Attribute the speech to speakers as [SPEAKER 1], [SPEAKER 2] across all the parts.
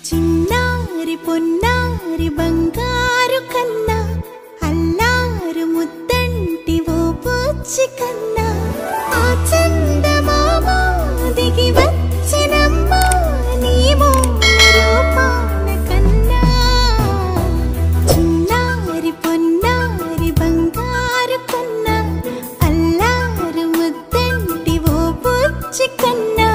[SPEAKER 1] చిన్నారి పొన్నారి బంగారు కన్నా అల్లారు ముద్దంటి ఓ బుచ్చి కన్నా ఆ చందమామ దిగి వచ్చినమ్మా నీ మూల రూపాన కన్నా చిన్నారి పొన్నారి బంగారు కన్నా అల్లారు ముద్దంటి ఓ బుచ్చి కన్నా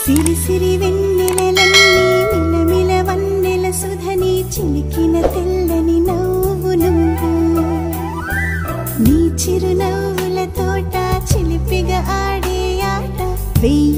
[SPEAKER 1] సిరి సిరి వెన్నెలలన్నీ మిలమిల వన్నెల సుధని చిలికిన తెల్లని నవ్వు నువ్వు నీ చిరునవ్వుల తోట చిలిపిగా ఆడే ఆట వెయ్యి